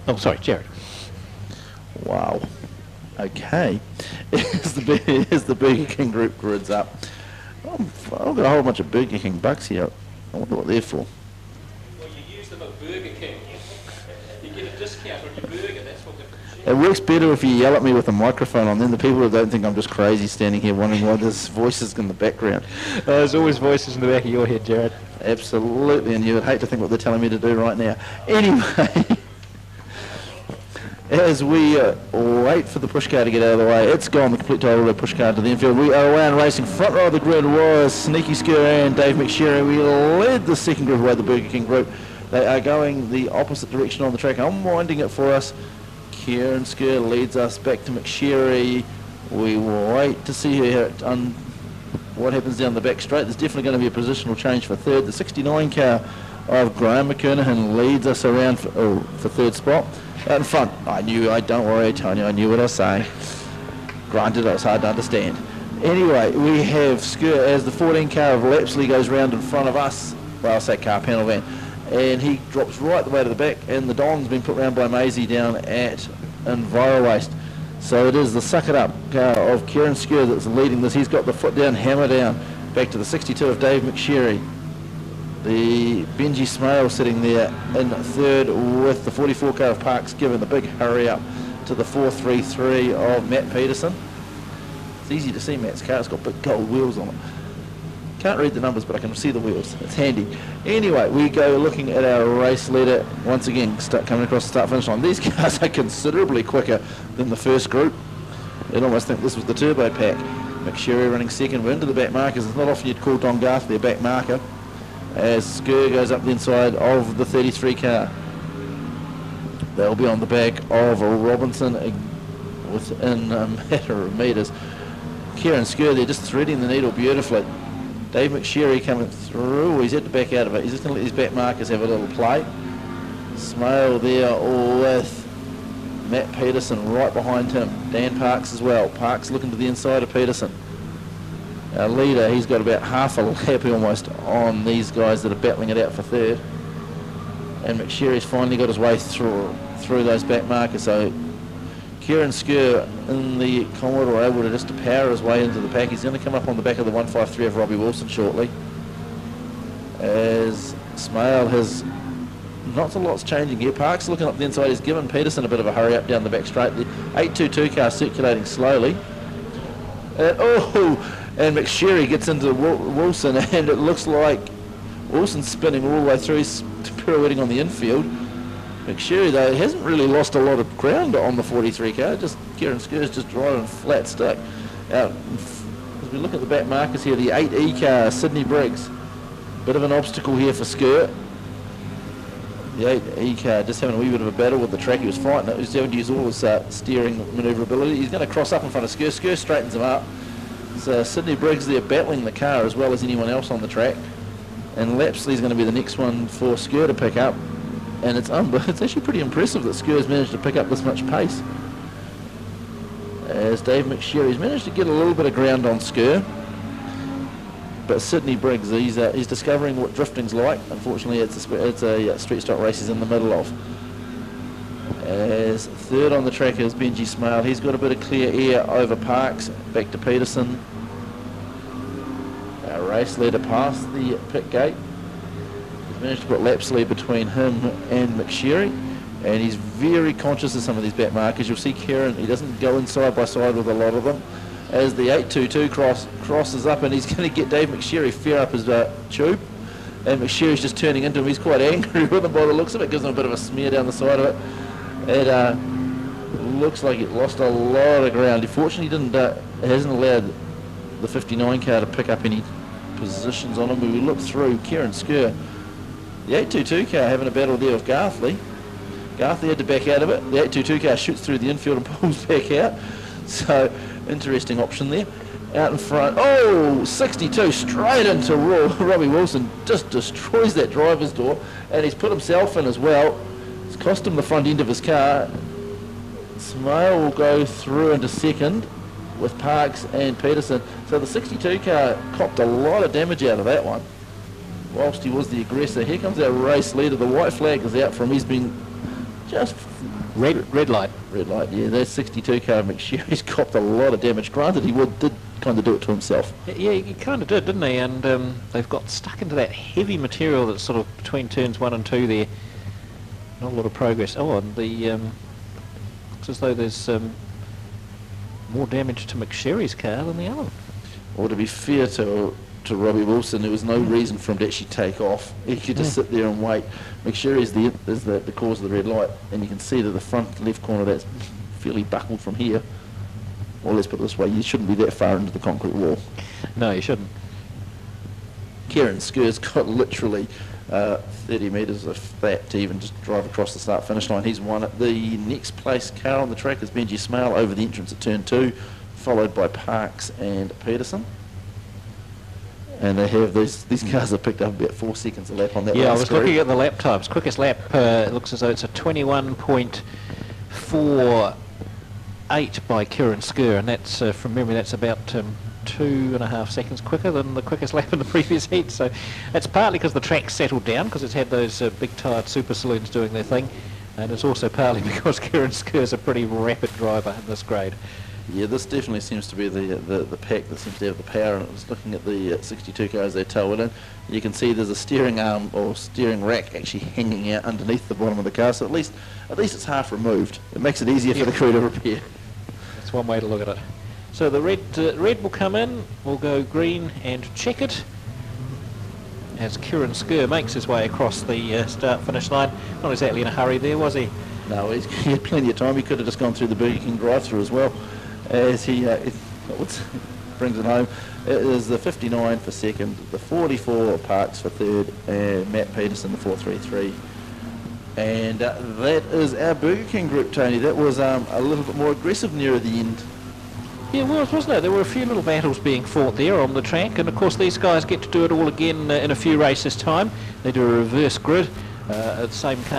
Oh, sorry, Jared. Wow. Okay. Here's the Burger King group grids up. I've got a whole bunch of Burger King bucks here. I wonder what they're for. Well, you use them at Burger King. You get a discount on your burger, that's what It works better if you yell at me with a microphone on, then the people who don't think I'm just crazy standing here wondering why there's voices in the background. There's always voices in the back of your head, Jared. Absolutely, and you would hate to think what they're telling me to do right now. Anyway, as we wait for the push car to get out of the way, it's gone, the complete total of the push car to the infield. We are away and racing. Front row of the grid was Sneaky Skur and Dave McSherry. We led the second group away, the Burger King group. They are going the opposite direction on the track. I'm winding it for us. Kieran Skur leads us back to McSherry. We wait to see what happens down the back straight. There's definitely going to be a positional change for third. The 69 car of Graham McKernahan leads us around for third spot. Out in front, don't worry, Tony, I knew what I was saying. Granted, it was hard to understand. Anyway, we have Skur as the 14 car of Lapsley goes round in front of us. Well, I'll say car panel van. And he drops right the way to the back, and the Don's been put round by Maisie down at Envirowaste. So it is the suck it up car of Kieran Skur that's leading this. He's got the foot down, hammer down, back to the 62 of Dave McSherry. The Benji Smale sitting there in third with the 44 car of Parks giving the big hurry up to the 433 of Matt Peterson. It's easy to see Matt's car, it's got big gold wheels on it. Can't read the numbers, but I can see the wheels. It's handy. Anyway, we go looking at our race leader once again, coming across the start-finish line. These cars are considerably quicker than the first group. You'd almost think this was the turbo pack. McSherry running second. We're into the back markers. It's not often you'd call Don Garth their back marker, as Skur goes up the inside of the 33 car. They'll be on the back of Robinson within a matter of metres. Kieran Skur there just threading the needle beautifully. Dave McSherry coming through. He's had to back out of it. He's just going to let these back markers have a little play. Smale there with Matt Peterson right behind him. Dan Parks as well. Parks looking to the inside of Peterson. Our leader, he's got about half a lap almost on these guys that are battling it out for third. And McSherry's finally got his way through those back markers. So Kieran Skur in the Commodore able to just to power his way into the pack. He's going to come up on the back of the 153 of Robbie Wilson shortly. As Smale has not a lot's changing here. Parks looking up the inside. He's given Peterson a bit of a hurry up down the back straight. The 822 car circulating slowly. And McSherry gets into Wilson, and it looks like Wilson's spinning all the way through. He's pirouetting on the infield. McSherry, though, hasn't really lost a lot of ground on the 43 car. Just Kieran Skur's just driving flat stick. Out as we look at the back markers here, the 8E car, Sydney Briggs. Bit of an obstacle here for Skur. The 8E car just having a wee bit of a battle with the track. He was fighting it. He was having to use all his steering manoeuvrability. He's going to cross up in front of Skur. Skur straightens him up. So Sydney Briggs there battling the car as well as anyone else on the track. And Lapsley's going to be the next one for Skur to pick up. And it's actually pretty impressive that Skur's managed to pick up this much pace. As Dave McSherry's managed to get a little bit of ground on Skur. But Sydney Briggs, he's discovering what drifting's like. Unfortunately, it's a street stock race he's in the middle of. As third on the track is Benji Smale. He's got a bit of clear air over Parks. Back to Peterson. Our race leader past the pit gate. He's managed to put Lapsley between him and McSherry. And he's very conscious of some of these back markers. You'll see Kieran, he doesn't go in side by side with a lot of them. As the 822 crosses up, and he's going to get Dave McSherry fair up his tube. And McSherry's just turning into him. He's quite angry with him by the looks of it. Gives him a bit of a smear down the side of it. It looks like it lost a lot of ground. Fortunately, hasn't allowed the 59 car to pick up any positions on him. When we look through, Kieran Skur, the 822 car having a battle there with Garthley. Garthley had to back out of it. The 822 car shoots through the infield and pulls back out. So, interesting option there. Out in front, 62 straight into Robbie Wilson. Just destroys that driver's door, and he's put himself in as well. It's cost him the front end of his car. Smale will go through into second with Parks and Peterson. So the 62 car copped a lot of damage out of that one, whilst he was the aggressor. Here comes our race leader. The white flag is out for him. He's been just Red light. Red light, yeah. That 62 car McSherry's copped a lot of damage. Granted, he did kind of do it to himself. Yeah, he kind of did, didn't he? And they've got stuck into that heavy material that's sort of between turns 1 and 2 there. Not a lot of progress. Oh, and the looks as though there's more damage to McSherry's car than the other one. Well, to be fair to Robbie Wilson, there was no reason for him to actually take off. He could just sit there and wait. McSherry is the cause of the red light, and you can see that the front left corner that's fairly buckled from here. Or let's put it this way, you shouldn't be that far into the concrete wall. No, you shouldn't. Kieran Skur's got literally 30 metres of that to even just drive across the start-finish line. He's won it. The next place car on the track is Benji Smale over the entrance at turn 2, followed by Parks and Peterson. And they have these cars have picked up about 4 seconds a lap on that. Yeah, I was screen. looking at the lap times. Quickest lap looks as though it's a 21.48 by Kieran Skur, and that's from memory that's about 2.5 seconds quicker than the quickest lap in the previous heat. So it's partly because the track's settled down because it's had those big tired super saloons doing their thing, and it's also partly because Kieran Skur's a pretty rapid driver in this grade. Yeah, this definitely seems to be the pack that seems to have the power. And I was looking at the 62 cars they tow it in. You can see there's a steering arm or steering rack actually hanging out underneath the bottom of the car. So at least it's half removed. It makes it easier for the crew to repair. That's one way to look at it. So the red will come in, will go green and checkered as Kieran Skur makes his way across the start-finish line. Not exactly in a hurry there, was he? No, he had plenty of time. He could have just gone through the Burger King drive-through as well. As he brings it home. It is the 59 for second, the 44 Parks for third, and Matt Peterson the 433. And that is our Burger King group, Tony. That was a little bit more aggressive near the end. Yeah, it was, wasn't it? There were a few little battles being fought there on the track, and of course these guys get to do it all again in a few races' time. They do a reverse grid at the same car.